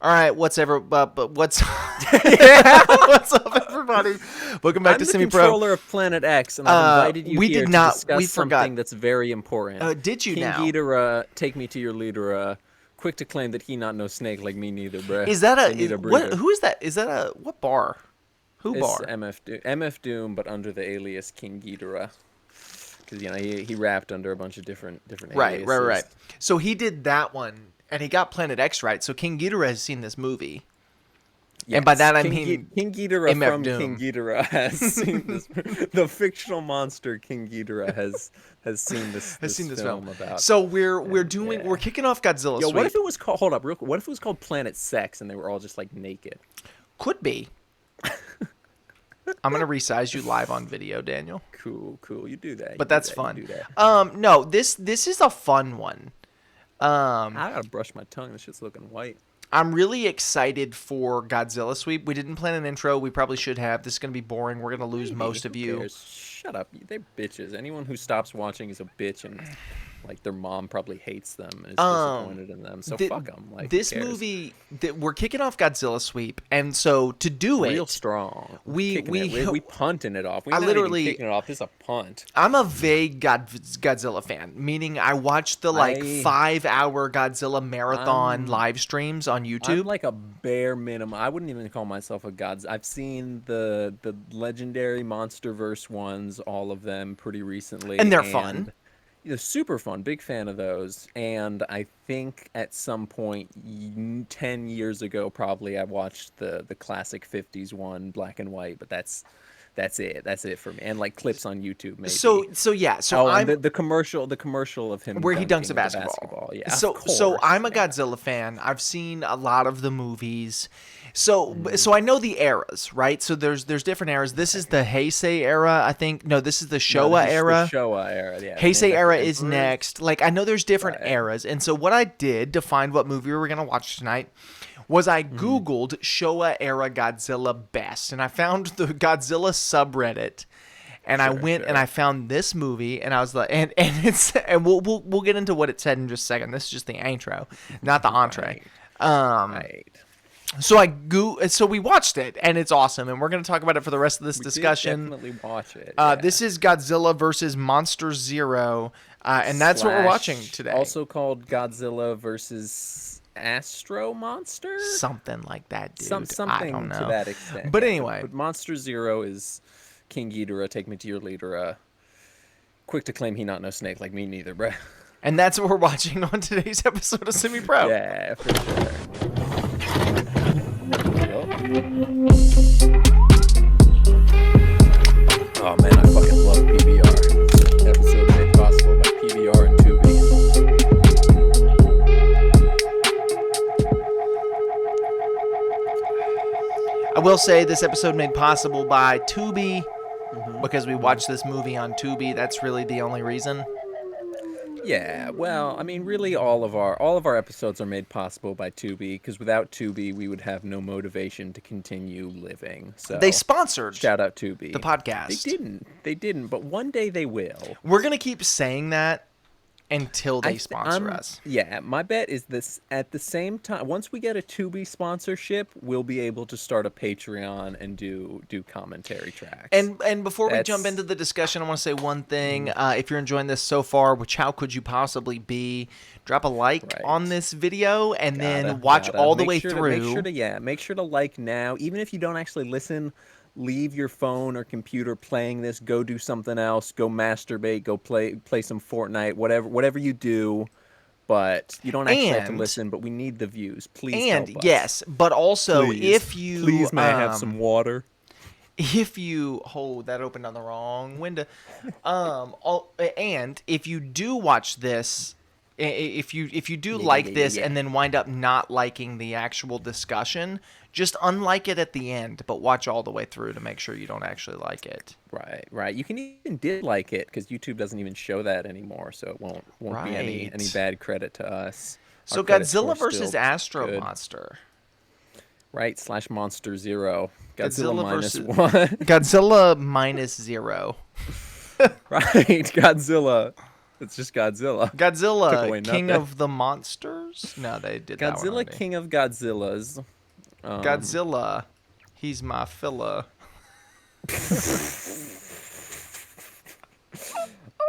All right, what's what's what's up, everybody? Welcome back I'm to the Semi-Pro. controller of Planet X, and I've invited you we here did to not- discuss we forgot. something that's very important. Did you King now? Ghidorah, take me to your leader. Quick to claim that he not no snake like me neither, bruh. Is that I a need a what? breather. Who is that? Is that a what bar? Who It's bar? MF Doom, but under the alias King Ghidorah. Because he rapped under a bunch of different aliases. Right. So he did that one, and he got Planet X right. So King Ghidorah has seen this movie. Yes. And by that I King mean King Ghidorah MF from Doom. King Ghidorah has seen this. The fictional monster King Ghidorah has seen this film about. So we're kicking off Godzilla. Yo, Suite. what if it was called? Hold up, real quick. What if it was called Planet Sex and they were all just like naked? Could be. I'm gonna resize you live on video, Daniel. Cool. You do that. But that's fun. You do that. No, this is a fun one. I gotta brush my tongue. This shit's looking white. I'm really excited for Godzilla Sweep. We didn't plan an intro. We probably should have. This is going to be boring. We're going to lose most of Who you. cares? Shut up. They're bitches. Anyone who stops watching is a bitch, and like their mom probably hates them and is disappointed in them. So fuck them. Like, this movie, we're kicking off Godzilla Sweep, and so to do real it, strong. we punting it off. We're I not literally even kicking it off. This is a punt. I'm a vague Godzilla fan, meaning I watched the 5-hour Godzilla marathon live streams on YouTube. I'm like a bare minimum. I wouldn't even call myself a god. I've seen the legendary MonsterVerse ones, all of them, pretty recently, and they're fun. Super fun. Big fan of those. And I think at some point 10 years ago, probably, I watched the classic 50s one, black and white. But that's it. That's it for me. And like clips on YouTube, maybe. So I'm the commercial of him where he dunks a the basketball. Yeah. So I'm a Godzilla fan. I've seen a lot of the movies. So I know the eras, right? So there's different eras. This is the Heisei era, I think. No, this is the Showa era. The Showa era, yeah. Heisei era is next. Like, I know there's different eras. And so what I did to find what movie we were going to watch tonight was I Googled Showa era Godzilla best. And I found the Godzilla subreddit. And I went and I found this movie, and I was like, and we'll get into what it said in just a second. This is just the intro, not the entree. Right. So we watched it, and it's awesome, and we're going to talk about it for the rest of this discussion. Definitely watch it. This is Godzilla versus Monster Zero, and that's what we're watching today. Also called Godzilla versus Astro-Monster? Something like that, dude. Something I don't know. to that extent. But anyway. But Monster Zero is King Ghidorah, take me to your leader. Quick to claim he not no snake like me neither, bruh. And that's what we're watching on today's episode of Semi-Pro. Yeah, for sure. Oh man, I fucking love PBR. Episode made possible by PBR and Tubi. I will say this episode made possible by Tubi because we watched this movie on Tubi. That's really the only reason. Yeah, well, I mean, really, all of our episodes are made possible by Tubi, because without Tubi, we would have no motivation to continue living. So they sponsored. Shout out Tubi. The podcast. They didn't, but one day they will. We're gonna keep saying that until they sponsor us. Yeah, my bet is this. At the same time, once we get a Tubi sponsorship, we'll be able to start a Patreon and do commentary tracks. And before we jump into the discussion, I want to say one thing. If you're enjoying this so far, which how could you possibly be, drop a like on this video and then watch all the way through. Make sure to like now, even if you don't actually listen. Leave your phone or computer playing this. Go do something else. Go masturbate. Go play some Fortnite. Whatever you do, but you don't actually have to listen. But we need the views. Please help us. Yes, but also if you may I have some water. If you that opened on the wrong window, and if you do watch this. If you do like this and then wind up not liking the actual discussion, just unlike it at the end, but watch all the way through to make sure you don't actually like it. Right. You can even dislike it because YouTube doesn't even show that anymore, so it won't be any bad credit to us. So Godzilla versus Astro-Monster. Right, /Monster Zero. Godzilla minus versus 1. Godzilla minus 0. Right, Godzilla. It's just Godzilla. Took away Godzilla, King nothing. of the Monsters? No, they did that one Godzilla, already. King of Godzillas. Godzilla, he's my filla.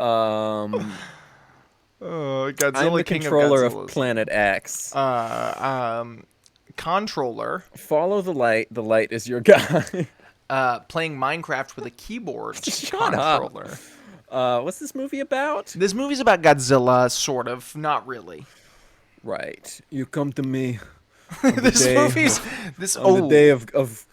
Um, Godzilla, I'm the King controller of of Godzillas. Planet X. Controller, Follow the light. The light is your guide. playing Minecraft with a keyboard. Shut up. Controller. What's this movie about? This movie's about Godzilla, sort of, not really. Right. You come to me on the This day movie's of, this on the day oh of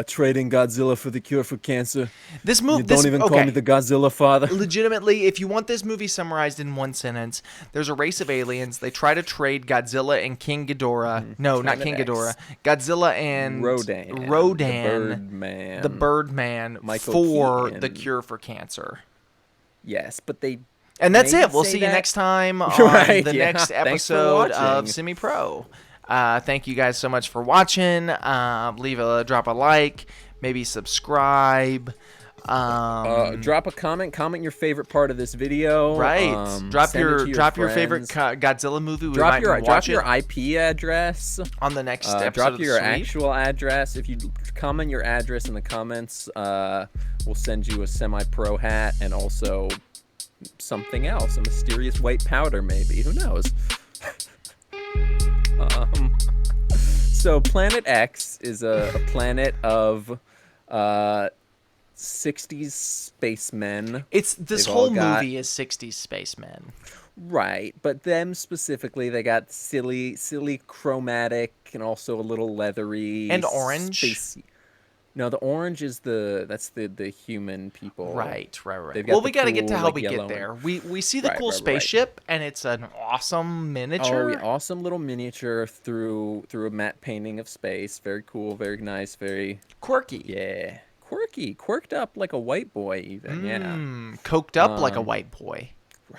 trading Godzilla for the cure for cancer. this You movie don't even call me the Godzilla father. legitimately, if you want this movie summarized in one sentence, there's a race of aliens. They try to trade Godzilla and King Ghidorah. No, not Planet King X. Ghidorah. Godzilla and Rodan. the Birdman Michael for Keaton. the cure for cancer. Yes, but they. And that's Maybe it. We'll say see you that- next time on Right, the yeah. next Thanks for episode of watching. Semi Pro. Thank you guys so much for watching. Drop a like, maybe subscribe. Drop a comment. Comment your favorite part of this video. Right. Drop send it your to favorite friends. Godzilla movie. We Drop might your watch your it IP address. on the next episode Drop of the your Sweep. actual address. If you comment your address in the comments, we'll send you a semi-pro hat and also something else, a mysterious white powder, maybe. Who knows? So Planet X is a planet of 60s spacemen. This They've whole all got- movie is 60s spacemen. Right, but them specifically, they got silly chromatic and also a little leathery And orange? spacey. No, the orange is the human people. Right. They've got Well, the we got to get to cool, how like, we get yellow there. We see the Right, cool right, right. spaceship, and it's an awesome miniature. Oh, yeah, awesome little miniature through a matte painting of space. Very cool, very nice, very Quirky. yeah, quirked up like a white boy even. Yeah. Coked up like a white boy.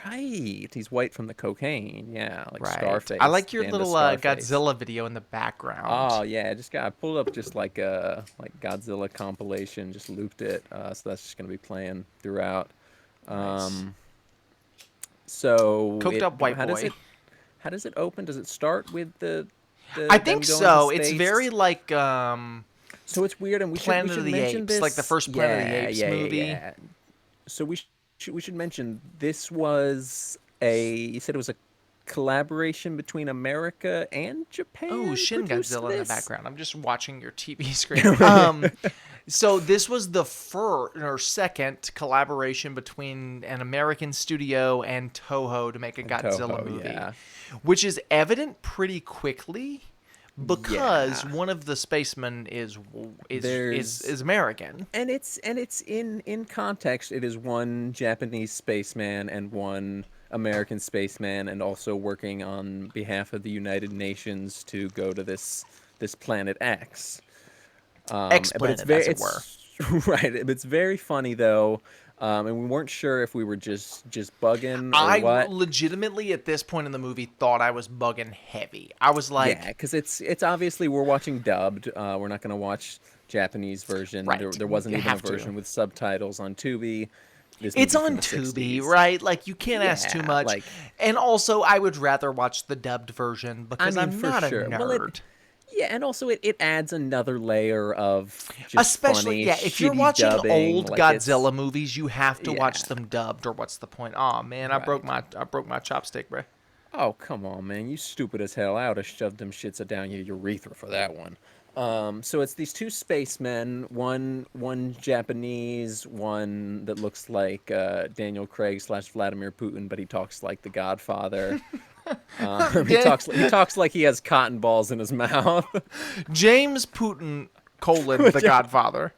Right. He's white from the cocaine. Yeah, like Right. Scarface. I like your the end of little Scarface. Godzilla video in the background. Oh yeah, I pulled up just like a Godzilla compilation, just looped it. So that's just gonna be playing throughout. Nice. So Coked up white how boy. How does it open? Does it start with the I them think going so. into It's space? very like So it's weird, and we Planet should of the mention Apes, this. like the first Planet of the Apes movie. Yeah. So we should mention this was you said it was a collaboration between America and Japan. oh, Shin produced Godzilla in the this? background. I'm just watching your TV screen. So this was the first or second collaboration between an American studio and Toho to make a Godzilla Toho, movie, yeah. which is evident pretty quickly because Yeah. one of the spacemen is There's- American. And it's in context. It is one Japanese spaceman and one American spaceman, and also working on behalf of the United Nations to go to this planet X. X-planet, as it were. Right. It's very funny though, and we weren't sure if we were just bugging or I what. legitimately at this point in the movie thought I was bugging heavy. I was like, Yeah, because it's obviously we're watching dubbed. We're not going to watch Japanese version. Right, There wasn't you even a have to. version with subtitles on Tubi. This it's movie's on from the Tubi, 60s. right? Like you can't ask too Yeah, much. like- And also, I would rather watch the dubbed version because mean, I'm for not sure. a Well, nerd. Yeah, and also it adds another layer of just Especially, funny, yeah, if you're shitty watching dubbing, old like it's- Godzilla movies, you have to watch Yeah. them dubbed, or what's the point? Oh man, I broke my chopstick, bro. Oh, come on, man. You stupid as hell. I would have shoved them shits down your urethra for that one. So it's these two spacemen, one Japanese, one that looks like Daniel Craig / Vladimir Putin, but he talks like the Godfather. He talks like he has cotton balls in his mouth. James Putin, the Godfather.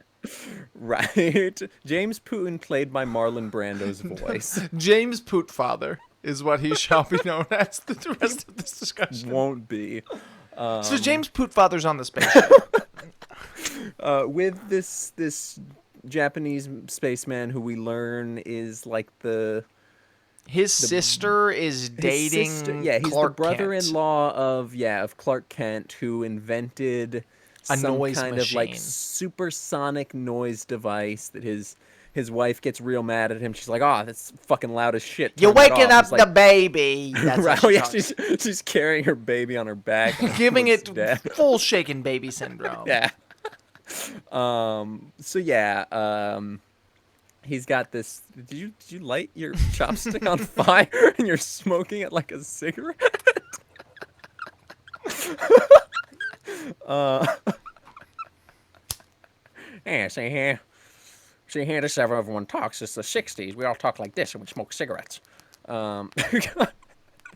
Right. James Putin played by Marlon Brando's voice. James Pootfather is what he shall be known as the rest of this discussion. Won't be. So James Pootfather's on the spaceship. With this Japanese spaceman who we learn is like His sister is his dating sister- yeah, he's Clark the Kent. brother-in-law of Clark Kent, who invented A some noise kind of like machine. supersonic noise device that his his wife gets real mad at him. She's like, "Oh, that's fucking loud as shit. You're Turn that waking off." up He's the baby. That's right, how she yeah, talks. she's carrying her baby on her back, and Giving it's it dead. full shaken baby syndrome. Yeah. So yeah, he's got this. Did you light your chopstick on fire and you're smoking it like a cigarette? uh, yeah, see here, this is how everyone talks. It's the '60s. We all talk like this and we smoke cigarettes.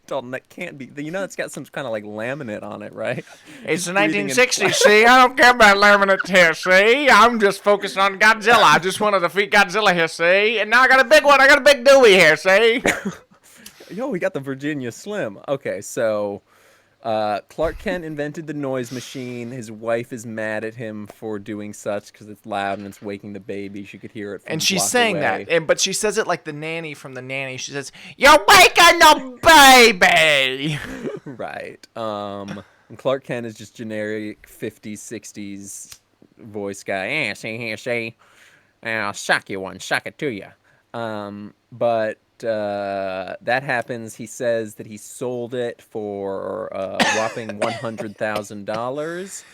Dalton, that can't be. You know, it's got some kind of like laminate on it, right? It's the Breathing in 1960s, see? I don't care about laminate here, see? I'm just focused on Godzilla. I just want to defeat Godzilla here, see? And now I got a big one. I got a big Dewey here, see? Yo, we got the Virginia Slim. Okay, so Clark Kent invented the noise machine. His wife is mad at him for doing such because it's loud and it's waking the baby. She could hear it from And a she's block saying away. that, but she says it like the nanny from The Nanny. She says, "You're waking the baby!" Right. And Clark Kent is just generic 50s, 60s voice guy. See here, see? I'll suck you one, suck it to you. But that happens. He says that he sold it for a whopping $100,000.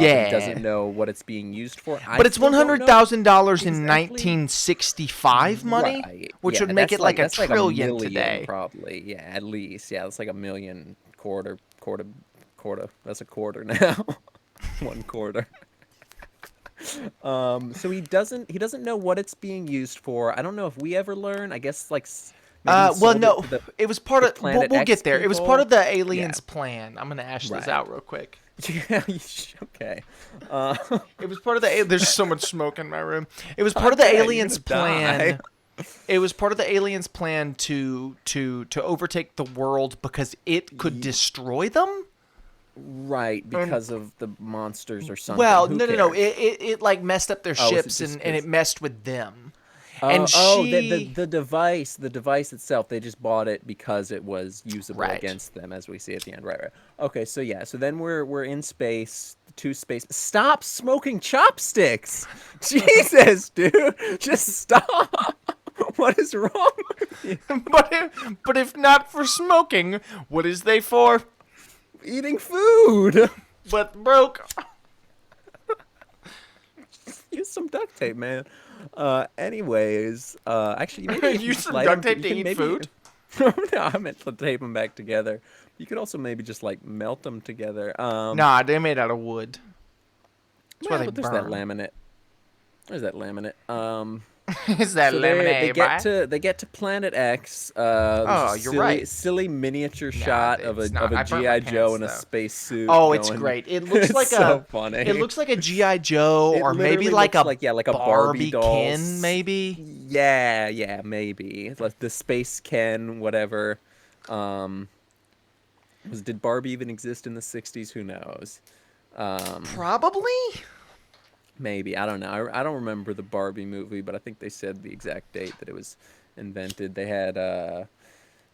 Yeah. He doesn't know what it's being used for. But it's $100,000 in exactly. 1965 money, Right. which Yeah, would make that's it like a that's like trillion million, today. probably. Yeah, at least. Yeah, that's like a million quarter. That's a quarter now. 1 quarter. So he doesn't know what it's being used for. I don't know if we ever learn. I guess like maybe he Well, sold no, it to the it was part of. Planet We'll X get there. It was people. part of the aliens' Yeah. plan. I'm gonna ash this Right. out real quick. Yeah, okay. It was part of the. There's so much smoke in my room. It was part of the Okay, you're aliens' gonna plan. die. It was part of the aliens' plan to overtake the world because it could destroy them. Right, because of the monsters or something. Well, Who no. cares? It like messed up their Oh, is it ships just and 'cause- it messed with them. Oh, And the device itself, they just bought it because it was usable Right. against them, as we see at the end. Right. Okay, so yeah, so then we're in space, space. Stop smoking chopsticks! Jesus, dude, just stop! What is wrong with you? but if not for smoking, what is they for? Eating food. But broke. Use some duct tape, man. Anyways, actually, maybe if you Use just some light duct 'em, tape you to can eat maybe- food? No, I meant to tape them back together. You could also maybe just like melt them together. Nah, they made out of wood. That's why well, they but there's that burn. laminate. There's that laminate. Is that So lemonade? they get to Planet X. Oh, there's a you're right. Silly miniature shot of it's a not. I burnt my GI Joe pants, in a though. space suit. Oh, it's going- great. It looks It's like so a. funny. It looks like a GI Joe, It or maybe literally like a looks like a Barbie doll. Ken, maybe. Yeah, maybe. It's like the Space Ken, whatever. Did Barbie even exist in the '60s? Who knows? Probably. Maybe, I don't know. I don't remember the Barbie movie, but I think they said the exact date that it was invented. They had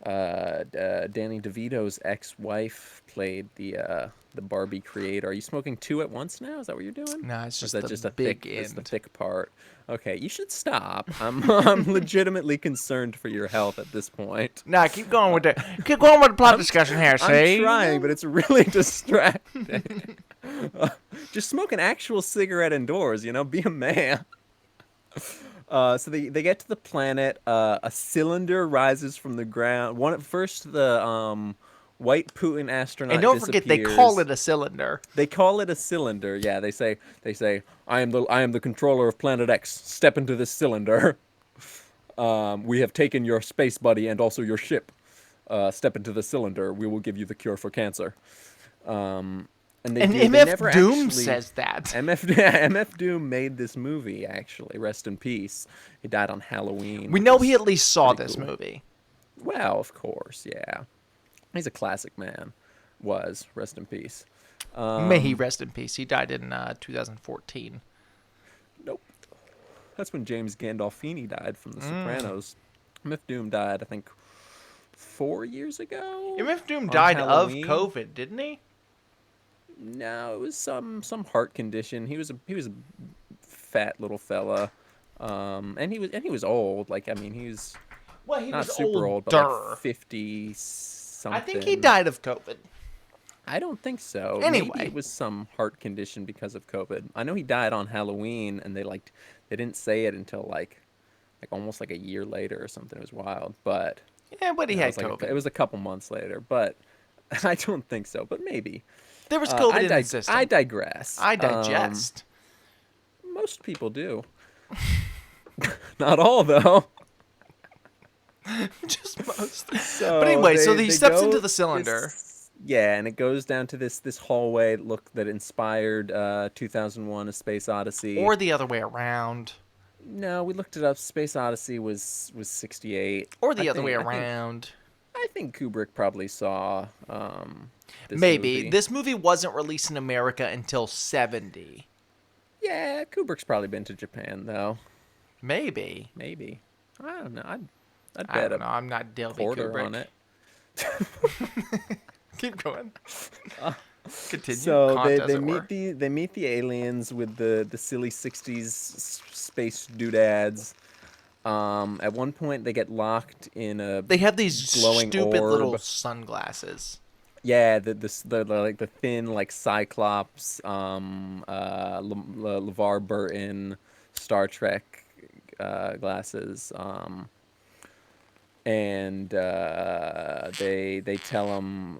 Danny DeVito's ex-wife played the Barbie creator. Are you smoking 2 at once now? Is that what you're doing? No, it's Or is just that the just a big thick, it's the end. thick part? Okay, you should stop. I'm legitimately concerned for your health at this point. Nah, keep going with the plot discussion here. See, I'm trying, but it's really distracting. Just smoke an actual cigarette indoors, be a man. So they get to the planet. A cylinder rises from the ground. First the white Putin astronaut and don't forget they call it a cylinder. They call it a cylinder. Yeah, they say I am the controller of Planet X. Step into this cylinder. We have taken your space buddy and also your ship. Step into the cylinder. We will give you the cure for cancer. And MF Doom says that. MF Doom made this movie, actually. Rest in peace. He died on Halloween. We know he at least saw this movie. Well, of course, yeah. He's a classic man. Rest in peace. May he rest in peace. He died in 2014. Nope. That's when James Gandolfini died from The Sopranos. MF Doom died, I think, 4 years ago. MF Doom on died Halloween. of COVID, didn't he? No, it was some heart condition. He was a fat little fella. And he was old. Like, I mean, he was Well, he not was super old, but like older. 50 I think he something. died of COVID. I don't think so. Maybe Anyway, it was some heart condition because of COVID. I know he died on Halloween, and they didn't say it until like almost like a year later or something. It was wild, but yeah, but he it had was like COVID. it was a couple months later. But I don't think so. But maybe. There was COVID in the I system. digress. I digest. Most people do. Not all though. Just most. But So anyway, so he they steps into go the cylinder. yeah, and it goes down to this hallway look that inspired 2001: A Space Odyssey. Or the other way around. No, we looked it up. Space Odyssey was 68. Or I the other way think around. I think Kubrick probably saw this Maybe. movie. This movie wasn't released in America until 70. Yeah, Kubrick's probably been to Japan though. Maybe. Maybe. I don't know. I'd I bet don't a know. I'm not Delby quarter Kubrick. on it. Keep going. Continue. So Kant, as it were. they meet the aliens with the silly 60s space doodads. At one point they get locked in a They have these glowing stupid little orb. sunglasses. Yeah, the like the thin like Cyclops, LeVar Burton, Star Trek glasses. And they tell him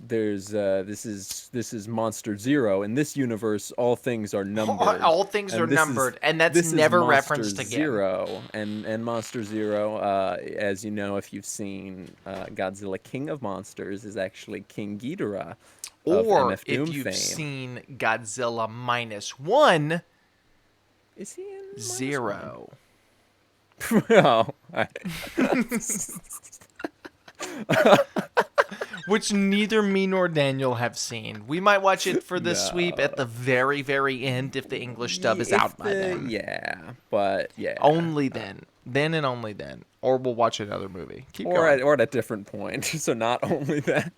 there's this is Monster Zero. In this universe, all things are numbered. All things are numbered, and that's this never is Monster referenced again. Zero, and Monster Zero, as you know, if you've seen Godzilla King of Monsters, is actually King Ghidorah of Or MF Doom if you've fame. seen Godzilla -1, Is he in Zero. Oh, Which neither me nor Daniel have seen. We might watch it for the sweep at the very, very end if the English dub is out by then. Yeah, but yeah. Only then. Then and only then. Or we'll watch another movie. Keep going. Or at a different point. So not only that.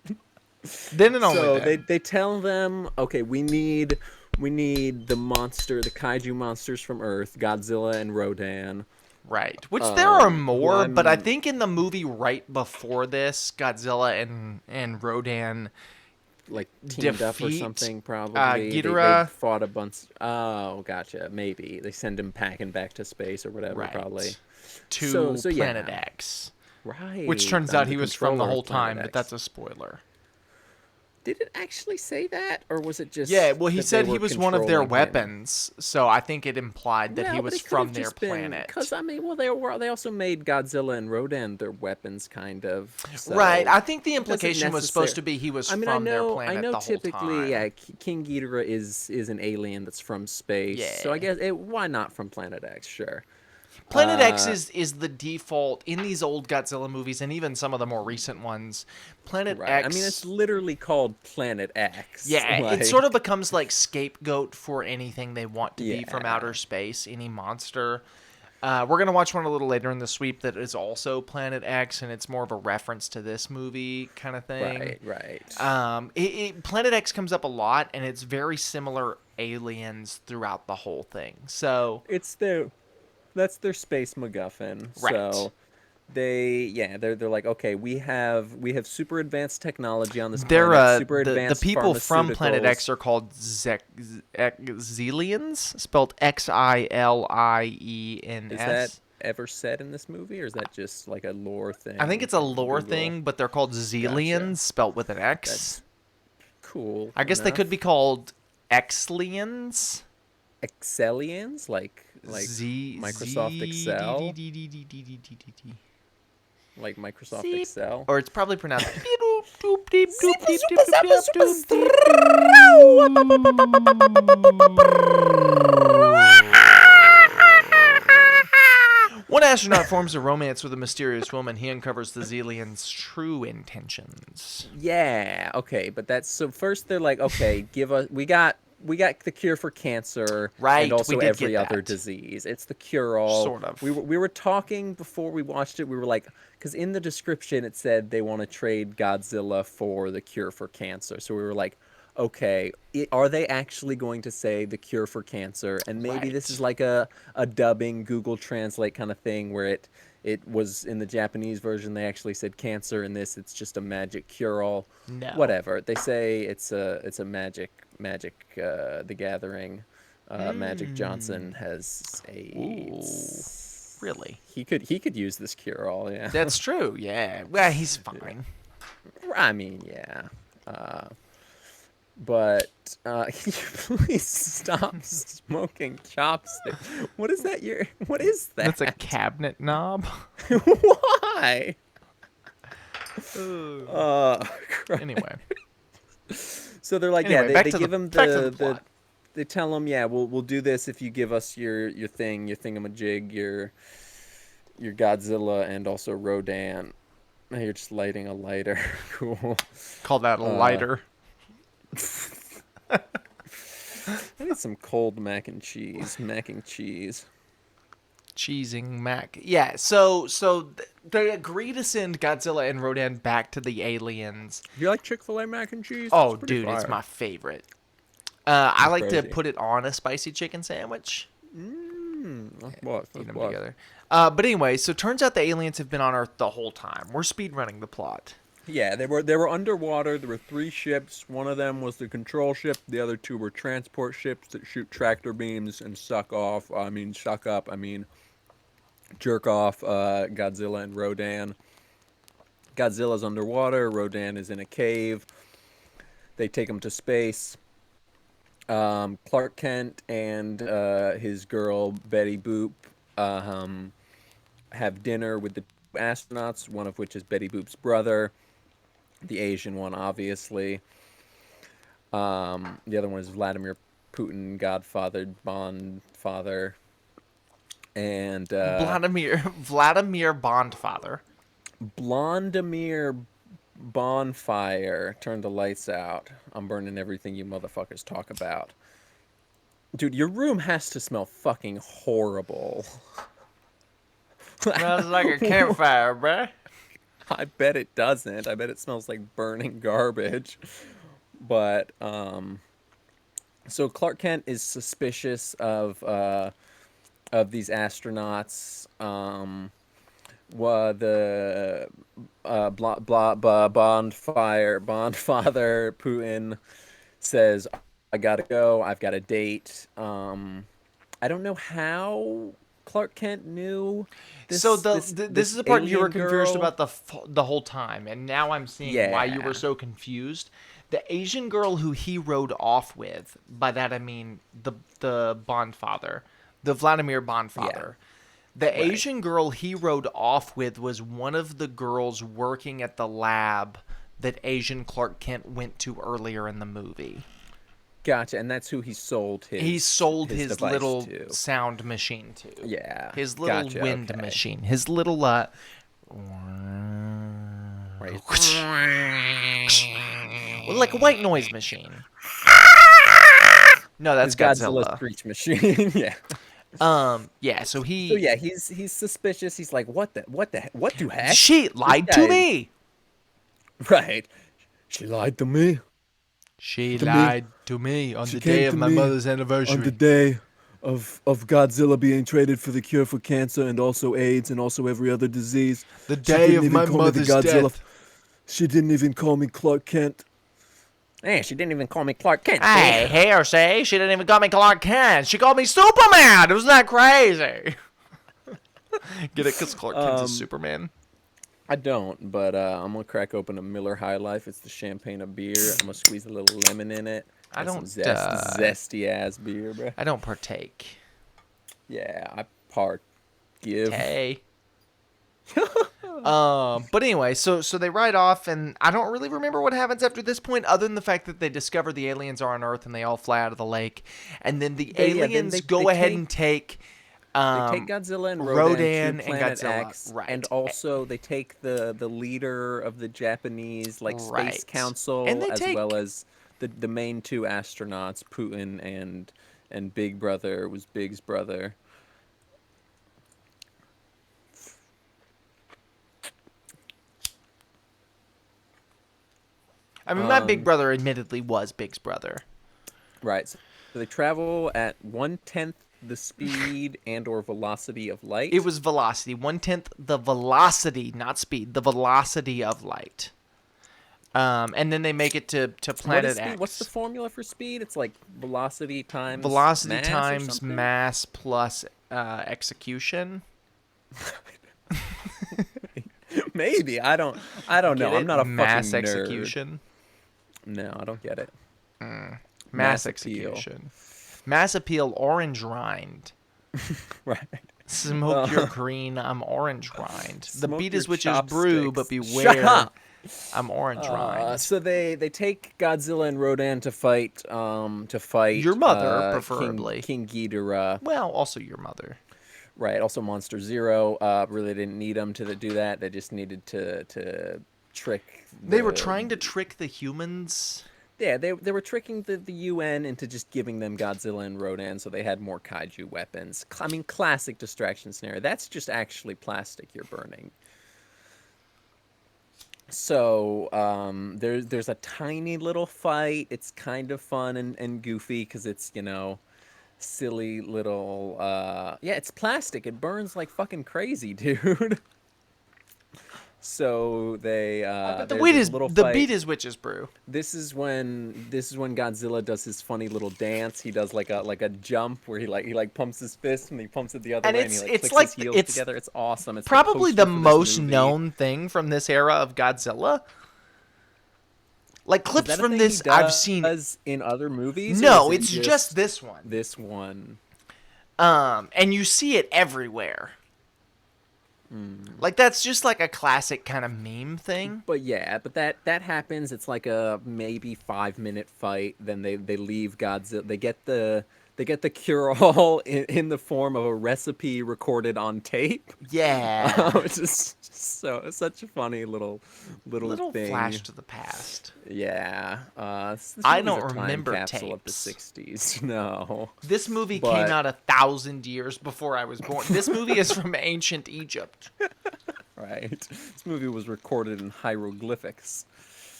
Then and only So then. they tell them, okay, we need the kaiju monsters from Earth, Godzilla and Rodan. Right. Which there are more, one- but I think in the movie right before this, Godzilla and Rodan Like teamed up or defeat, something, probably. Ghidorah. They fought a bunch. Oh, gotcha. Maybe they send him packing back to space or whatever. Right. Probably. To So, Planet yeah. X. Right. Which turns I'm out he was from the controller whole of Planet time, but X. that's a spoiler. Did it actually say that, or was it just? Yeah, well, he that said they he were was one of their controlling him? weapons, so I think it implied that he was from their planet. Because I mean, well, they also made Godzilla and Rodan their weapons, kind of. So Right. I think the it doesn't implication was supposed to necessar- be he was I mean, from their I planet know the whole typically, time. yeah, King Ghidorah is an alien that's from space. So I Yeah. guess why not from Planet X? Sure. Planet X is the default in these old Godzilla movies and even some of the more recent ones. Planet Right. X. I mean, it's literally called Planet X. yeah, like- it sort of becomes like scapegoat for anything they want to be from Yeah. outer space, any monster. We're gonna watch one a little later in the sweep that is also Planet X, and it's more of a reference to this movie kind of thing. Right. Planet X comes up a lot, and it's very similar aliens throughout the whole thing. So That's their space MacGuffin. Right. So they're like, okay, we have super advanced technology on this they're planet, super the advanced people from Planet pharmaceuticals. X are called Xiliens, spelled Xiliens. Is that ever said in this movie, or is that just like a lore thing? I think it's a lore Google? thing, but they're called Xiliens, spelled with an X. That's cool. I guess they could be called Xliens. Excellians, like Microsoft Excel, like Microsoft Zeep. Excel. Or it's probably pronounced. One astronaut forms a romance with a mysterious woman. He uncovers the Xiliens' true intentions. Yeah, okay, but that's so. First, they're like, okay, give us. We got the cure for cancer, Right, and also we did every get other that. disease. It's the cure-all. Sort of. We were talking before we watched it. We were like, because in the description it said they want to trade Godzilla for the cure for cancer. So we were like, okay, are they actually going to say the cure for cancer? And maybe this is Right. like a dubbing Google Translate kind of thing where it was in the Japanese version they actually said cancer. In this, it's just a magic cure all. No. Whatever they say, it's a magic. The Gathering. Magic Johnson has Ooh. AIDS. Really? He could use this cure all. Yeah. That's true. Yeah. Well, he's Yeah. fine. I mean, yeah. But can you please stop smoking chopsticks? What is that? What is That's a that? cabinet knob. Why? Ugh. Uh, Anyway. so they're like, yeah, Anyway, they give him back to the plot. they tell him, yeah, we'll do this if you give us your thing, your thingamajig, your Godzilla, and also Rodan. Now you're just lighting a lighter. Cool. Call that a Uh, lighter. I need some cold mac and cheese. Mac and cheese. Cheesing Mac. Yeah, so they agree to send Godzilla and Rodan back to the aliens. Do you like Chick-fil-A mac and cheese? It's Oh, pretty dude, it's fire. my favorite. I That's like to crazy. put it on a spicy chicken sandwich. That's what. Eat That's them what. together. But anyway, so turns out the aliens have been on Earth the whole time. We're speed running the plot. Yeah, they were underwater. There were 3 ships. One of them was the control ship. The other 2 were transport ships that shoot tractor beams and suck off. Suck up. Jerk off. Godzilla and Rodan. Godzilla's underwater. Rodan is in a cave. They take him to space. Clark Kent and his girl Betty Boop have dinner with the astronauts, one of which is Betty Boop's brother, the Asian one, obviously. The other one is Vladimir Putin, Godfather, Bond father, and Vladimir Bondfather. Blondimir Bonfire. Turn the lights out. I'm burning everything you motherfuckers talk about. Dude, your room has to smell fucking horrible. Smells like a campfire, bruh. I bet it doesn't. I bet it smells like burning garbage. But so Clark Kent is suspicious of these astronauts. The Bondfather Putin says, "I gotta go. I've got a date." I don't know how Clark Kent knew So this this is the part you were alien confused girl. about the whole time, and now I'm seeing why you were Yeah, so confused. The Asian girl who he rode off with, by that I mean the Bondfather, the Vladimir yeah, Bondfather. The right. Asian girl he rode off with was one of the girls working at the lab that Asian Clark Kent went to earlier in the movie. Gotcha, and that's who he sold He sold his his device little to. sound machine to. Yeah, His little gotcha. wind Okay, machine. His little right. well, like a white noise machine. No, that's His Godzilla Godzilla. screech machine. Yeah. Yeah, so So he yeah, he's suspicious. He's like, what the heck? she This lied guy to is me. right. She lied to me. She To me. lied to me on She the came day of to my me mother's on the anniversary. day of Godzilla being traded for the cure for cancer and also AIDS and also every other disease. The She day didn't of even my call me the mother's Godzilla. death. She didn't even call me Clark Kent. Hey, she didn't even call me Clark Kent. Hey, hearsay. She didn't even call me Clark Kent. She called me Superman. Wasn't that crazy? Get it? Because Clark Kent is Superman. I don't, but I'm gonna crack open a Miller High Life. It's the champagne of beer. I'm gonna squeeze a little lemon in it. I That's some don't. zesty ass beer, bro. I don't partake. Yeah, I part give. Hey. But anyway, so they ride off, and I don't really remember what happens after this point, other than the fact that they discover the aliens are on Earth and they all fly out of the lake, and then the aliens They go ahead and take they take Godzilla and Rodan, Rodan to and Planet Godzilla, X, right? and also they take the leader of the Japanese Right, space council, and they as well take as the main 2 astronauts, Putin and Big Brother was Big's brother. I mean, my big brother admittedly was Big's brother. Right. So they travel at 1/10 the speed and or velocity of light. It was velocity. 1/10 the velocity, not speed. The velocity of light. And then they make it to planet X. What's the formula for speed? It's like velocity times mass plus execution. Maybe I don't know. I'm not a mass fucking nerd. execution. No, I don't get it. Mass execution. Mass appeal. Orange rind. Right. Smoke your green. I'm orange rind. The Smoke beat your is which is chopsticks. brew, but beware. Shut up! I'm orange rind. So they take Godzilla and Rodan to fight Your mother, preferably. King Ghidorah. Well, also your mother. Right. Also Monster Zero. Really didn't need them to do that. They just needed to trick. They were trying to trick the humans. Yeah, they were tricking the UN into just giving them Godzilla and Rodan so they had more kaiju weapons. I mean, classic distraction scenario. That's just actually plastic you're burning. So there's a tiny little fight. It's kind of fun and goofy because it's, silly little... yeah, it's plastic. It burns like fucking crazy, dude. So they the beat is witch's brew. This is when Godzilla does his funny little dance. He does like a jump where he pumps his fist and he pumps it the other way and he clicks his heels together. It's awesome. It's probably the most known thing from this era of Godzilla. Like clips from this I've seen in other movies. No, it's just this one. This one. And you see it everywhere. Like that's just like a classic kind of meme thing. But yeah, but that happens. It's like a maybe 5-minute fight. Then they leave Godzilla. They get the cure-all in the form of a recipe recorded on tape. Yeah, it's just it's such a funny little thing. Flash to the past. Yeah, I don't remember capsule of the '60s. No, this movie came out 1,000 years before I was born. This movie is from ancient Egypt. Right. This movie was recorded in hieroglyphics.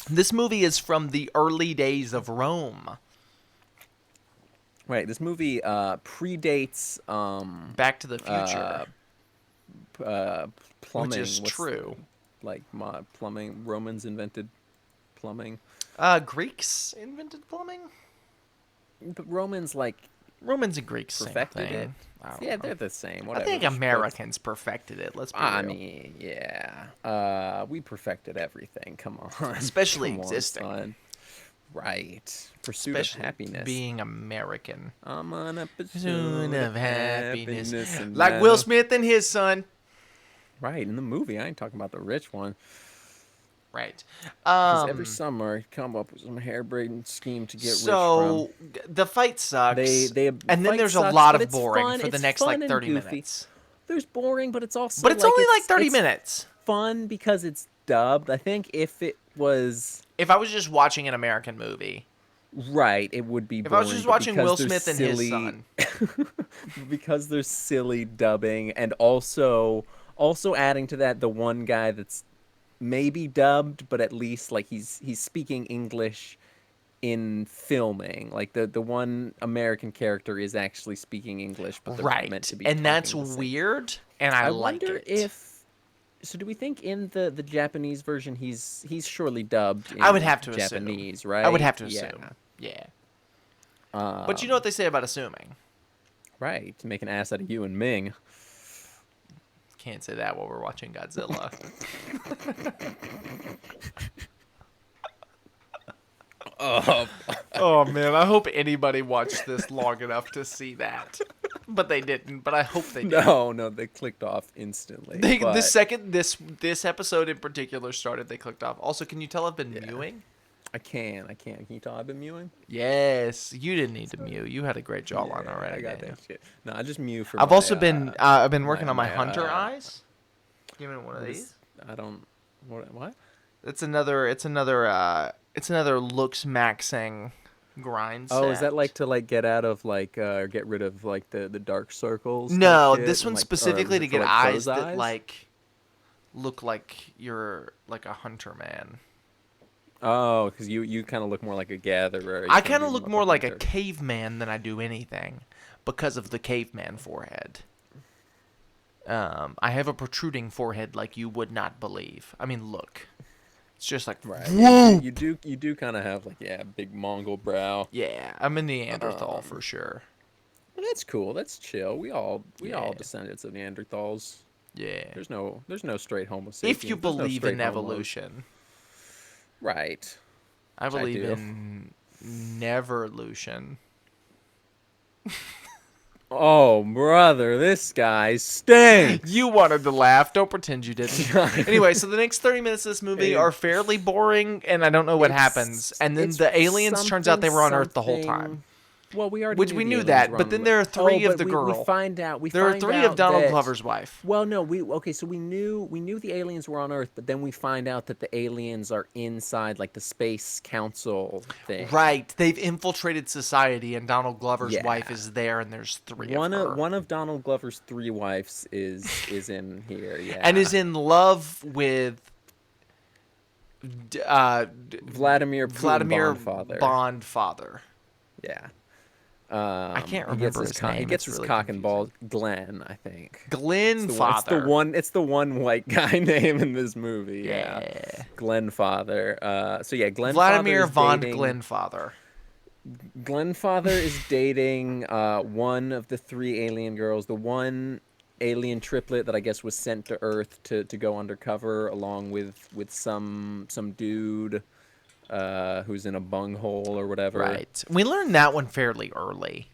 This movie is from the early days of Rome. Right. This movie predates Back to the Future. Plumbing, which is true. Like plumbing. Romans invented plumbing. Greeks invented plumbing. But Romans and Greeks perfected it. Yeah, they're the same. Whatever. I think Americans perfected it. Let's be real. I mean, yeah. We perfected everything. Come on. Especially existing. Son. Right. Pursuit of happiness. Being American. I'm on a pursuit of happiness. Like Will Smith and his son. Right. In the movie. I ain't talking about the rich one. Right. Because every summer, come up with some hair-braiding scheme to get rich from. So, the fight sucks. And then there's a lot of boring for the next, 30 minutes. There's boring, but it's also... But it's only 30 minutes. Fun because it's dubbed. I think if it was... If I was just watching an American movie... Right, it would be boring. If I was just watching Will Smith and his son. Because there's silly dubbing, and also adding to that the one guy that's maybe dubbed, but at least he's speaking English in filming. Like the one American character is actually speaking English, but they're meant to be. And that's weird, and I like it. I wonder so do we think in the Japanese version he's surely dubbed in I would have to Japanese, assume. right? I would have to assume. Yeah. But you know what they say about assuming. Right, to make an ass out of you and Ming. Can't say that while we're watching Godzilla. Oh man, I hope anybody watched this long enough to see that. But they didn't, but I hope they did. No, they clicked off instantly. The second this episode in particular started, they clicked off. Also, can you tell I've been mewing? I can. Can you tell I've been mewing? Yes, you didn't need to mew. You had a great jawline already. I got that shit. No, I just mew for I've also been working on my hunter eyes. Give me one of these. I don't. What? It's another looks maxing grind set. Oh, is that to get out of get rid of the dark circles? No, this one's specifically to get eyes that look like you're like a hunter man. Oh, because you kind of look more like a gatherer. You I can't kind be of look a more like a hunter. caveman than I do anything because of the caveman forehead. I have a protruding forehead like you would not believe. I mean, look. It's just like, Right. Yeah, whoa! you do kind of have like big Mongol brow. Yeah, I'm a Neanderthal Um, for sure. well, that's cool. That's chill. We Yeah, all descendants of Neanderthals. yeah. There's no straight Homo If you sapiens. There's no believe straight in homos. evolution, Right. I Which I believe do. in never-lution. Oh, brother, this guy stinks. You wanted to laugh. Don't pretend you didn't. Anyway, so the next 30 minutes of this movie are fairly boring, and I don't know what happens. And then It's the aliens, turns out something they were on Earth the whole time. something. Well, we already Which knew we the knew aliens that, were but on. then there are Oh, three of but the we girl. find out. There are three of Donald Glover's wife. Well, no, okay, so we knew the aliens were on Earth, but then we find out that the aliens are inside like the space council thing. Right. They've infiltrated society, and Donald Glover's wife Yeah. is there, and there's three of her. One of Donald Glover's three wives is in here, yeah. And is in love with Vladimir Vladimir Bondfather. Bondfather. Yeah. I can't remember his name. He gets It's his really cock and balls. confusing. Glenn, I think. Glenn Father. It's the one white guy name in this movie. Yeah. Yeah. Glenn Father. So yeah, Glenn Vladimir Father is von dating, Glenfather. Glenn Father is dating one of the three alien girls, the one alien triplet that I guess was sent to Earth to go undercover along with some dude who's in a bunghole or whatever. Right. We learned that one fairly early.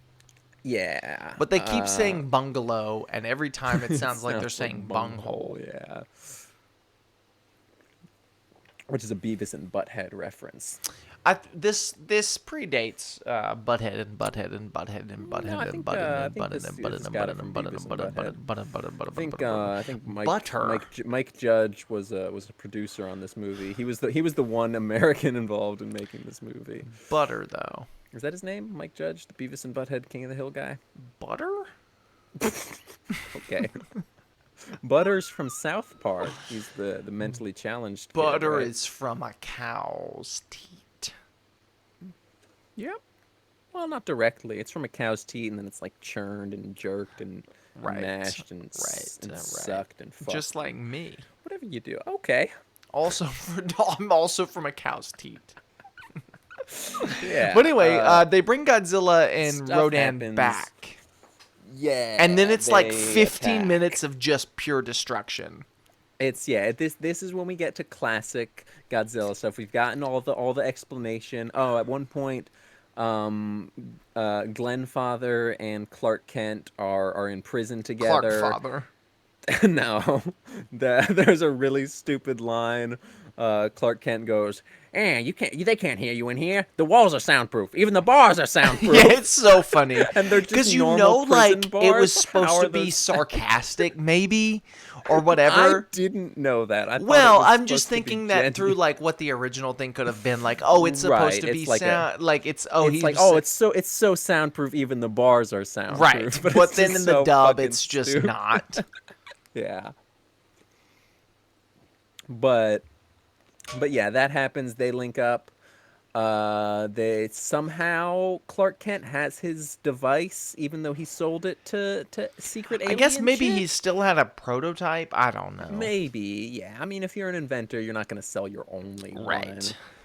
Yeah. But they keep saying bungalow, and every time it sounds like they're saying bunghole. Yeah. Which is a Beavis and Butthead reference. This predates Butthead and Butthead and Butthead and Butthead and Butthead and Butthead and Butthead and Butthead and Butthead and Butthead. I think Butter. Mike Judge was a producer on this movie. He was the one American involved in making this movie. Butter, though. Is that his name? Mike Judge, the Beavis and Butthead King of the Hill guy? Butter? Okay. Butter's from South Park. He's the mentally challenged kid, Butter right? is from a cow's teat. Yep. Well, not directly. It's from a cow's teat, and then it's like churned and jerked and mashed and sucked and fucked. Just like me. Whatever you do. Okay. I'm also from a cow's teat. Yeah. But anyway, they bring Godzilla and stuff Rodan happens. back. Yeah. And then it's like they 15 attack. minutes of just pure destruction. This is when we get to classic Godzilla stuff. We've gotten all the explanation. Oh, at one point, Glenn Father and Clark Kent are in prison together. Clark Father. No, there's a really stupid line. Clark Kent goes, they can't hear you in here. The walls are soundproof. Even the bars are soundproof. Yeah, it's so funny. And they're just because normal prison it bars? was How supposed are to be those sarcastic, maybe, or I whatever. didn't know that. I thought Well, it was I'm just supposed to be thinking that through genuine. like what the original thing could have been, like, oh, it's supposed to Right, be it's like sound, it's so soundproof. Even the bars are soundproof. right, but it's then just in the so dub, fucking it's just stupid. not. Yeah. But yeah, that happens. They link up. They somehow Clark Kent has his device, even though he sold it to secret alien I guess maybe shit? he still had a prototype. I don't know. Maybe, yeah. I mean, if you're an inventor, you're not going to sell your only Right. one,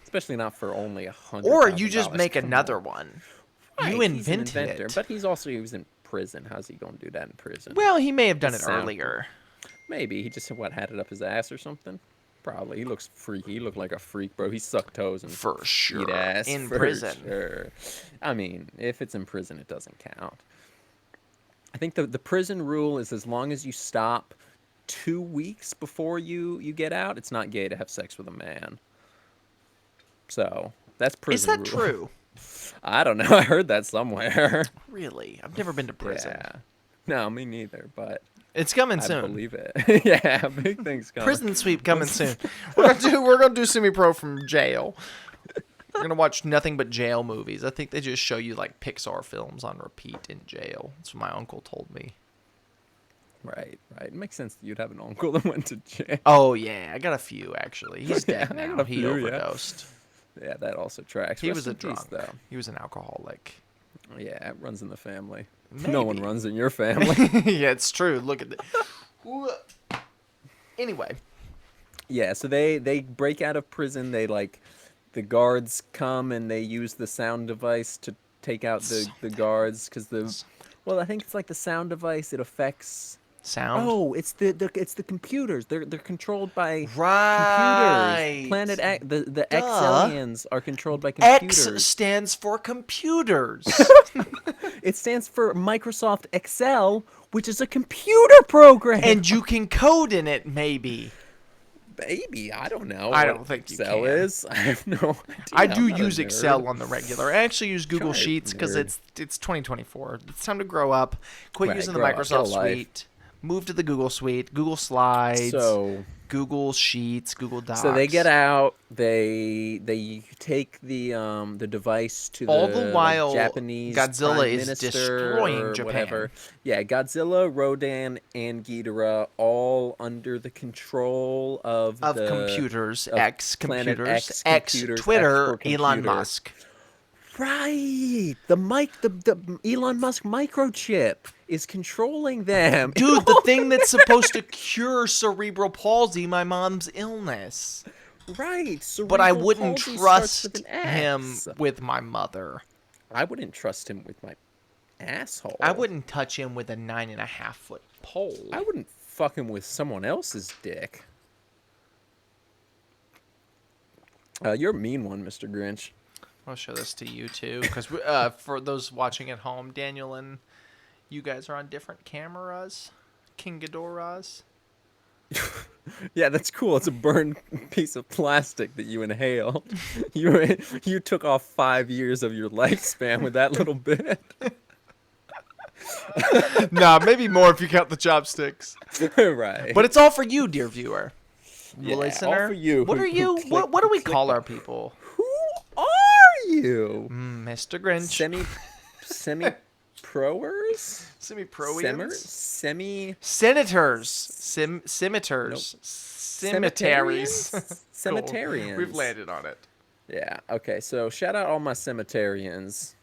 especially not for only $100,000. Or you just make Come another on. one. Right, You he's an invented inventor, it. But he was in prison. How's he going to do that in prison? Well, he may have done it Sound- earlier. Maybe he just had it up his ass or something. Probably. He looks freaky. He looked like a freak, bro. He sucked toes and For sure. eat ass In for prison. Sure. I mean, if it's in prison, it doesn't count. I think the prison rule is as long as you stop 2 weeks before you get out, it's not gay to have sex with a man. So that's prison. Is that rule. true? I don't know. I heard that somewhere. Really? I've never been to prison. Yeah. No, me neitder. But It's coming I soon. believe it. Yeah, big things coming. Prison sweep coming soon. We're gonna do semi-pro from jail. We're gonna watch nothing but jail movies. I think they just show you like Pixar films on repeat in jail. That's what my uncle told me. Right. It makes sense that you'd have an uncle that went to jail. Oh yeah, I got a few actually. He's dead Yeah, I now. got a He few, yeah. overdosed. Yeah, that also tracks. He Rest was a in peace, drunk. though. He was an alcoholic. Yeah, it runs in the family. Maybe. No one runs in your family. Yeah, it's true. Look at that. Anyway. Yeah, so they break out of prison. The guards come and they use the sound device to take out the guards because I think it's like the sound device. It affects. Sound? Oh, it's the computers. They're controlled by Right. computers. Planet X, the Duh. X-aliens are controlled by computers. X stands for computers. It stands for Microsoft Excel, which is a computer program. And you can code in it, maybe. Maybe, I don't know. I what don't think you Excel can. is. I have no idea. I I'm do not a use nerd. Excel on the regular. I actually use Google Try it, Sheets because nerd. it's 2024. It's time to grow up. Quit Right, using the grow up, get a Microsoft life. Suite. Move to the Google Suite, Google Slides, So Google Sheets, Google Docs. So they get out. They take the device to All the while, Japanese Godzilla Prime is Minister destroying or Japan. whatever. Yeah, Godzilla, Rodan, and Ghidorah all under the control of computers, of X Planet computers, X X computers, Twitter, X for Elon computer. Musk. Right. The Elon Musk microchip is controlling them. Dude, the thing that's supposed to cure cerebral palsy, my mom's illness. Right. But I Cerebral wouldn't palsy starts with trust an him X. with my mother. I wouldn't trust him with my asshole. I wouldn't touch him with a 9.5-foot pole. I wouldn't fuck him with someone else's dick. You're a mean one, Mr. Grinch. I'll show this to you too, because for those watching at home, Daniel and you guys are on different cameras, King Ghidorahs. Yeah, that's cool. It's a burned piece of plastic that you inhaled. You took off 5 years of your lifespan with that little bit. Nah, maybe more if you count the chopsticks. Right. But it's all for you, dear viewer, Yeah, all listener. for you What who- are who you? clicked- What do we clicked call on- our people? Who are you? Mr. Grinch. Semi-proers? Semi-proians? Senators. Scimitars. Cemeteries. Cool. Cemeterians. We've landed on it. Yeah. Okay. So shout out all my cemeterians.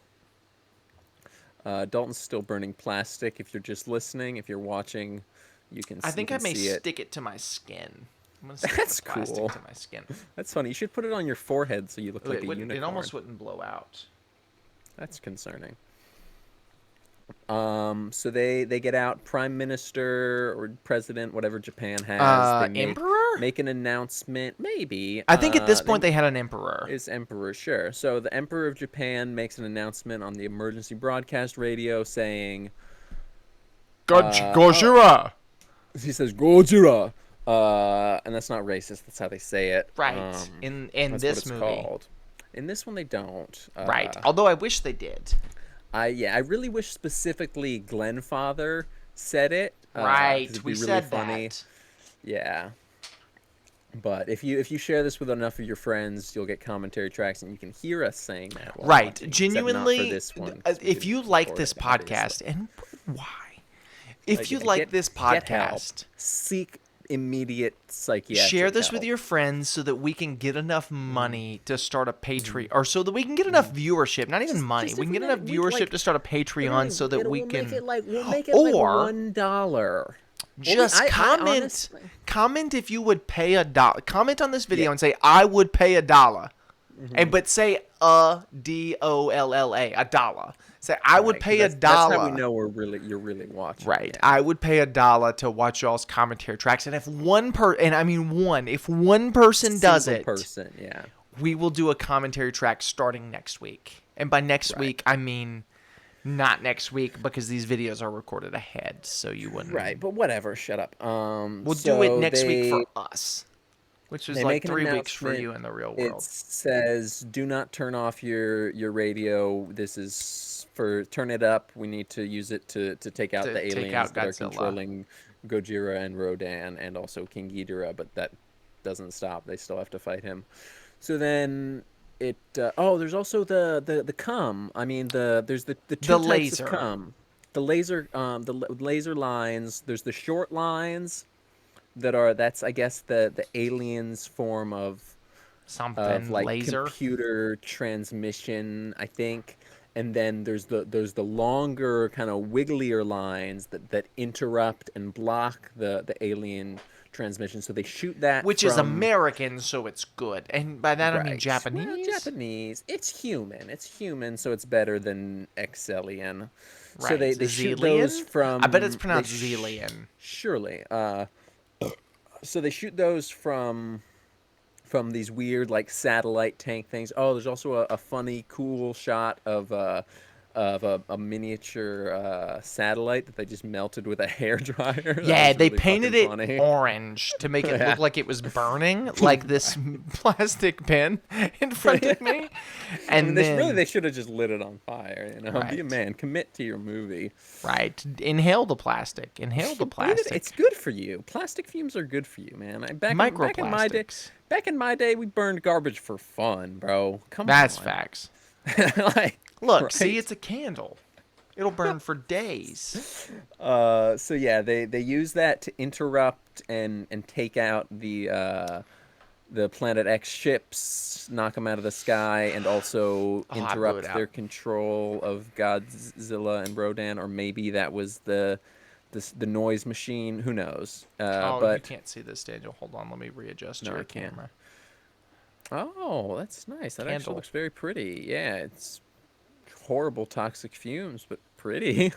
Dalton's still burning plastic. If you're just listening, if you're watching, you can. I think I may see it. stick it to my skin. I'm gonna stick That's the plastic cool. to my skin. That's funny. You should put it on your forehead so you look like It a wouldn't- unicorn. It almost wouldn't blow out. That's concerning. So they get out. Prime Minister or President, whatever Japan has. They Emperor? make an announcement. Maybe. I think at this point they had an emperor. Is emperor, sure. So the Emperor of Japan makes an announcement on the emergency broadcast radio saying, Gojira. he says Gojira, and that's not racist. That's how they say it. Right. In That's this what it's movie. called. In this one, they don't. Right. Although I wish they did. I really wish specifically Glenfather said it. 'cause Right. it'd be We really said funny. that. Yeah. But if you share this with enough of your friends, you'll get commentary tracks, and you can hear us saying that. While Right. watching, except not for Genuinely, this one, 'cause we if didn't you like record this it, obviously. podcast, and why? If Like, you get- like this get help. podcast, Seek immediate psychiatric share this with help. your friends so that we can get enough money to start a Patreon, or so that we can get enough viewership. Not even money. just We if can get we enough make- we, viewership like- to start a Patreon so that we we'll can make it like $1. just comment. Comment if you would pay $1. Comment on this video and say I would pay $1, and but say DOLLA, $1. Say I would pay $1. That's how we know you're really watching. Right. Yeah. I would pay $1 to watch y'all's commentary tracks. And if one person does Single it, person, yeah. we will do a commentary track starting next week. And by next week, I mean not next week because these videos are recorded ahead, so you wouldn't. Right, but whatever, shut up. We'll do it next week for us, which is they like make an 3 weeks for announcement. you in the real It world. says, do not turn off your radio. This is for turn it up. We need to use it to take out To the take aliens out that are Godzilla. controlling Gojira and Rodan and also King Ghidorah, but that doesn't stop. They still have to fight him. So then it there's also the cum. I mean there's the two types laser. of cum. The laser laser lines. There's the short lines that's I guess the aliens form of Something like laser. computer transmission, I think. And then there's the longer kind of wigglier lines that interrupt and block the alien transmission. So they shoot that Which is from American, so it's good. And by that I mean right. Well, Japanese. Japanese. It's human. It's human, so it's better than Excellion. So Right. they shoot Zillion? those from I bet it's they pronounced Zillion. surely. So they shoot those from these weird like satellite tank things. Oh, there's also a funny, cool shot of a miniature satellite that they just melted with a hairdryer. Yeah, they really painted fucking it funny. orange to make it Yeah. look like it was burning, like this plastic pen in front of me. And I mean, then, they should have just lit it on fire. You know, be a Right. man, commit to your movie. right, inhale the plastic. Inhale the plastic. It's good for you. Plastic fumes are good for you, man. Back in my day, Microplastics. we burned garbage for fun, bro. Come That's on. facts. Like, Look, right? see, it's a candle. It'll burn for days. So yeah, they use that to interrupt and take out the Planet X ships, knock them out of the sky, and also I blew interrupt it out. their control of Godzilla and Rodan, or maybe that was the noise machine. Who knows? Oh, you But can't see this, Daniel. Hold on, let me readjust No, your I can't. camera. oh, that's nice. That Candle. actually looks very pretty. Yeah, it's horrible toxic fumes, but pretty.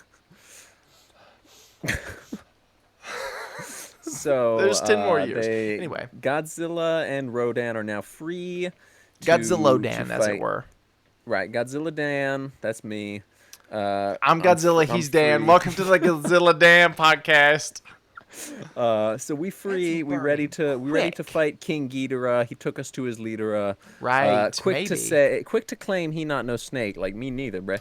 So There's 10 more years. they- Anyway. Godzilla and Rodan are now free. Godzilla to Dan, as it fight- were. Right, Godzilla Dan, that's me. I'm Godzilla, I'm he's Dan. free. Welcome to the Godzilla Dan podcast. So we free. We ready to quick. fight King Ghidorah. He took us to his leader. Right, quick maybe. quick to claim he not no snake. Like me neither, bruh.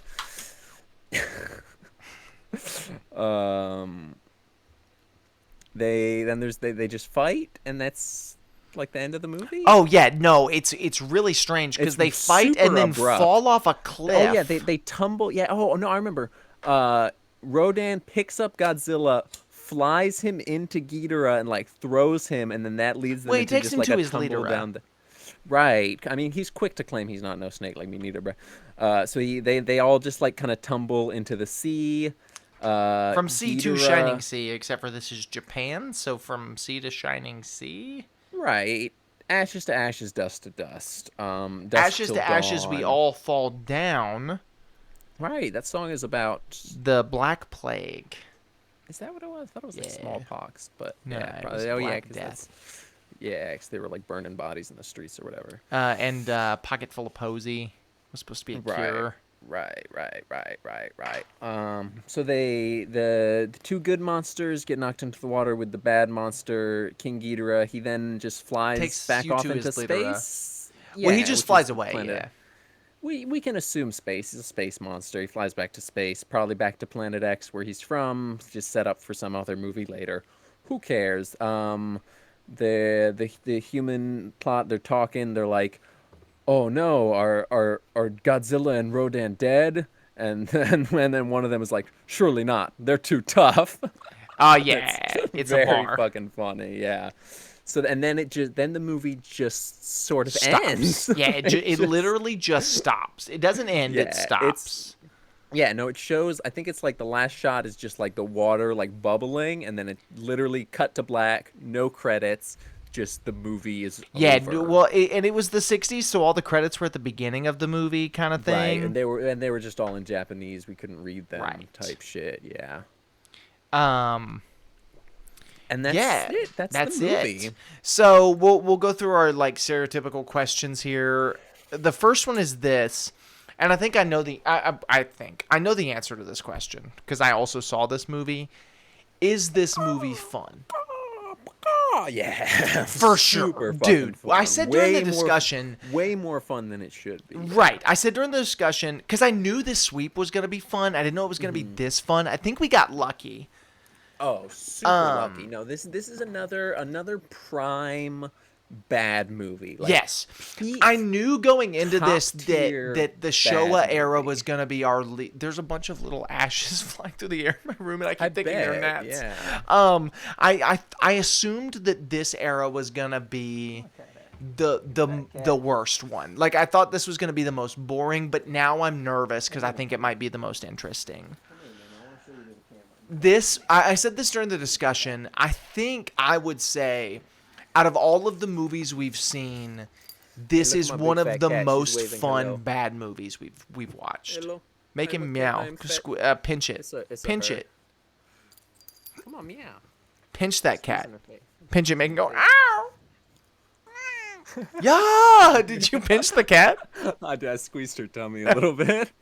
They just fight, and that's like the end of the movie. Oh yeah, no, it's really strange because It's they fight super and then abrupt. fall off a cliff. Oh yeah, they tumble. Yeah. Oh no, I remember. Rodan picks up Godzilla, flies him into Ghidorah, and like throws him, and then that leads them Well, he into takes just him like to a his tumble leader, down the. Right. I mean, he's quick to claim he's not no snake like me neither, bro. So they all just like kind of tumble into the sea. From sea to Ghidorah- shining sea, except for this is Japan, so from sea to shining sea. Right. Ashes to ashes, dust to dust. Dust Ashes till to ashes, we dawn. all fall down. Right. That song is about. The Black Plague. Is that what it was? I thought it was like Yeah. smallpox, but No, yeah, it probably. was Oh yeah, Black 'cause Death. that's. Yeah, 'cause they were like burning bodies in the streets or whatever. And Pocket Full of Posy was supposed to be a cure. Right. So the two good monsters get knocked into the water with the bad monster, King Ghidorah. He then just flies Takes back you off to into his leader, space. Well, he Yeah, just which flies is the away, planet- yeah. We can assume space. He's a space monster. He flies back to space, probably back to Planet X, where he's from. Just set up for some other movie later. Who cares? The human plot. They're talking. They're like, "Oh no, are Godzilla and Rodan dead?" And then one of them is like, "Surely not. They're too tough." Oh yeah, it's a Very bar. fucking funny. Yeah. So and then the movie just sort of Stops. ends. Yeah, it just- literally just stops. It doesn't end. Yeah, it stops. Yeah, no, it shows. I think it's like the last shot is just like the water like bubbling, and then it literally cut to black, no credits, just the movie is Yeah, over. well, and it was the '60s, so all the credits were at the beginning of the movie, kind of thing. Right, and they were just all in Japanese. We couldn't read them. Right. Type shit. Yeah. And that's yeah, it. That's the movie. it. So we'll go through our like stereotypical questions here. The first one is this, and I think I know I know the answer to this question because I also saw this movie. Is this movie fun? Oh yeah, For Super sure, fucking dude. fun. I said during the Way more- discussion. way more fun than it should be. Right. I said during the discussion, because I knew this sweep was going to be fun. I didn't know it was going to be this fun. I think we got lucky. Oh, super lucky. No, this is another prime bad movie. Like, Yes. peak I knew going into this top-tier that the Showa bad era movie. was going to be our There's a bunch of little ashes flying through the air in my room, and I keep thinking they're bet, gnats. yeah. I assumed that this era was going to be the worst one. Like, I thought this was going to be the most boring, but now I'm nervous because I think it might be the most interesting. This, I said this during the discussion, I think I would say, out of all of the movies we've seen, this is one of the most fun bad movies we've watched. Hello. Make him meow. Pinch it. Pinch it. Come on, meow. Pinch that cat. Pinch it, make him go, ow! Yeah! Did you pinch the cat? I squeezed her tummy a little bit.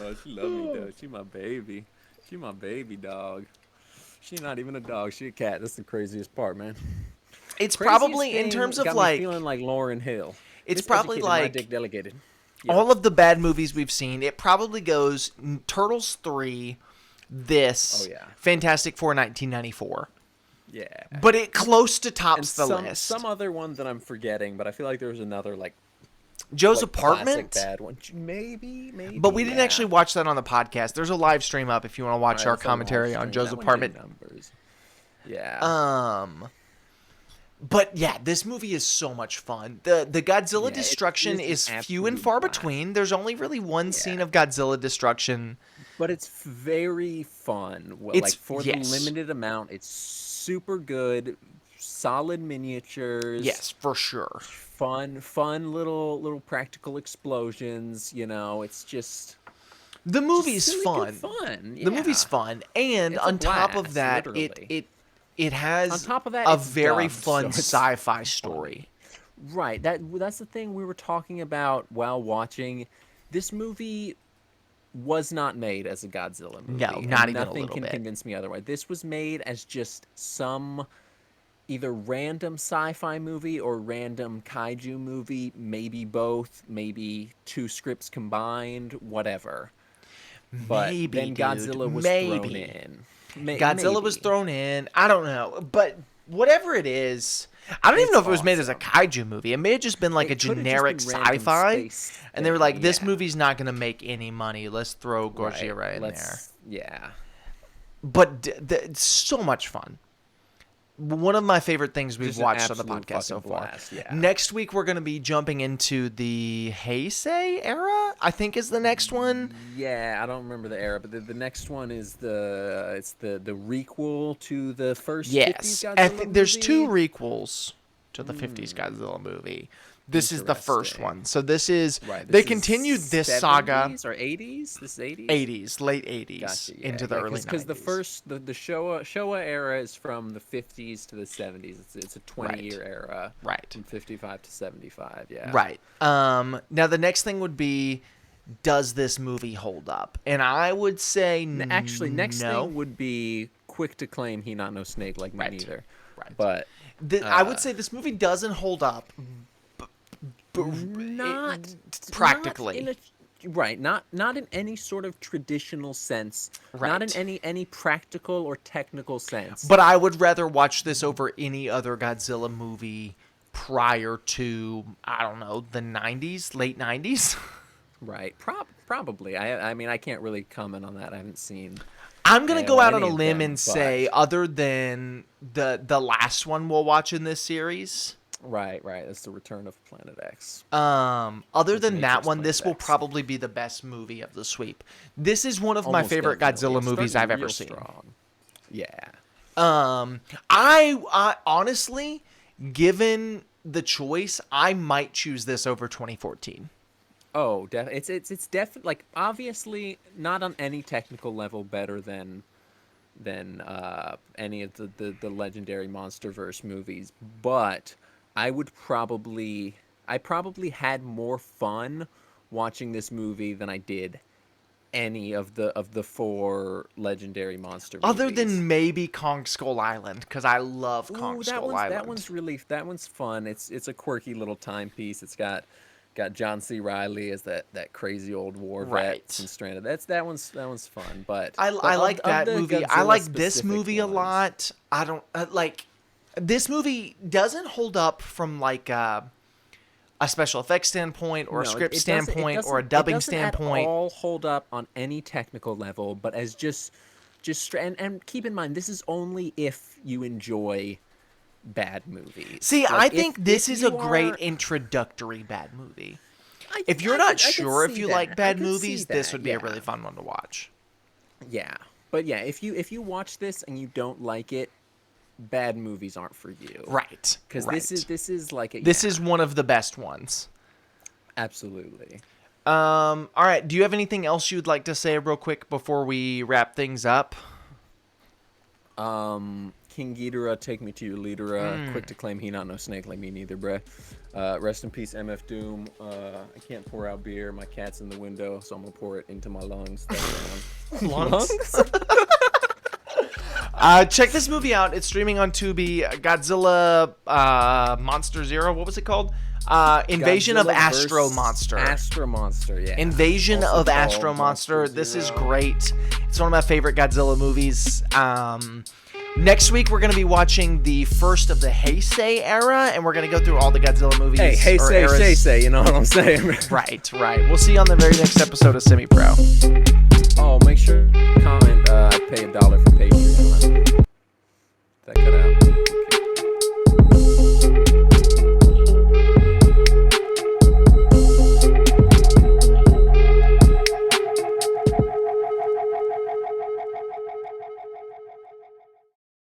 Oh, she love me, though. She my baby. She my baby dog. She not even a dog. She a cat. That's the craziest part, man. It's probably, in terms of, got like... me feeling like Lauryn Hill. It's probably, like... My dick delegated. Yeah. All of the bad movies we've seen, it probably goes Turtles 3, this, Fantastic Four 1994. Yeah. But it close to tops the list. Some other one that I'm forgetting, but I feel like there was another, like... Joe's Apartment? Bad one. Maybe. But we didn't actually watch that on the podcast. There's a live stream up if you want to watch our commentary on Joe's Apartment. Yeah. But yeah, this movie is so much fun. The Godzilla destruction is few and far between. There's only really one scene of Godzilla destruction. But it's very fun. Well, like for the limited amount, it's super good. Solid miniatures. Yes, for sure. Fun little practical explosions. You know, it's just the movie's fun. Fun. Yeah. The movie's fun, and it's on top of that, it has on top of that, a very fun sci-fi story. Right. That's the thing we were talking about while watching. This movie was not made as a Godzilla movie. No, not even a little bit. Nothing can convince me otherwise. This was made as just some either random sci-fi movie or random kaiju movie, maybe both, maybe two scripts combined, whatever. But then Godzilla was thrown in. Godzilla was thrown in. I don't know. But whatever it is, I don't even know if it was made as a kaiju movie. It may have just been like a generic sci-fi. And they were like, this movie's not going to make any money. Let's throw Gojira in there. Yeah. But it's so much fun. One of my favorite things we've watched on the podcast so far. Yeah. Next week, we're going to be jumping into the Heisei era, I think is the next one. Yeah, I don't remember the era, but the next one is the requel to the first 50s Godzilla movie. There's two requels to the 50s Godzilla movie. This is the first one. So this is they continued this saga or 80s? This is 80s? 80s, late 80s into the early 90s. Because the first the Showa era is from the 50s to the 70s. It's a 20-year era. Right. From 55 to 75, yeah. Right. Now the next thing would be, does this movie hold up? And I would say actually next thing would be quick to claim he not no snake like me neither. Right. But I would say this movie doesn't hold up. Not practically. Not in any sort of traditional sense. Right. Not in any practical or technical sense. But I would rather watch this over any other Godzilla movie prior to, I don't know, the 90s, late 90s. Right. Probably. I mean, I can't really comment on that. I haven't seen. I'm going to go out on a limb and say, other than the last one we'll watch in this series. Right. That's the Return of Planet X. Other than that one, this will probably be the best movie of the sweep. This is one of my favorite Godzilla movies I've ever seen. Yeah. I honestly, given the choice, I might choose this over 2014. Oh, it's definitely, like, obviously not on any technical level better than any of the legendary MonsterVerse movies, but I probably had more fun watching this movie than I did any of the four legendary monster movies. Other than maybe Kong Skull Island, because I love Kong Skull Island. That one's fun. It's a quirky little timepiece. It's got John C. Reilly as that crazy old war vet and Stranded. That one's fun. But I like that movie. I like this movie a lot. I don't like. This movie doesn't hold up from like a special effects standpoint or a script standpoint or a dubbing standpoint. It doesn't at all hold up on any technical level, but as just and keep in mind, this is only if you enjoy bad movie. See, Like, I think this if is a you great are- introductory bad movie. I- If you're I not could- I could sure if see you that. like I bad could see movies, this that, would be a yeah. really fun one to watch. Yeah, but yeah, if you watch this and you don't like it, bad movies aren't for you. Right. Because right. this is like a, This yeah, is one of the best ones. absolutely. All right. Do you have anything else you'd like to say real quick before we wrap things up? King Ghidorah, take me to your leader. Quick to claim he not no snake like me neither, bruh. Rest in peace, MF Doom. I can't pour out beer. My cat's in the window, so I'm gonna pour it into my lungs. Lungs? Check this movie out. It's streaming on Tubi. Godzilla Monster Zero. What was it called? Invasion of Godzilla Astro-Monster. Astro-Monster, yeah. Invasion Also of called Astro-Monster. Monster This is Zero. great. It's one of my favorite Godzilla movies. Next week, we're going to be watching the first of the Heisei era, and we're going to go through all the Godzilla movies. Hey, or say, eras. say, you know what I'm saying? Right. We'll see you on the very next episode of Semi-Pro. Oh, make sure to comment, I pay $1 for Patreon. That cut out.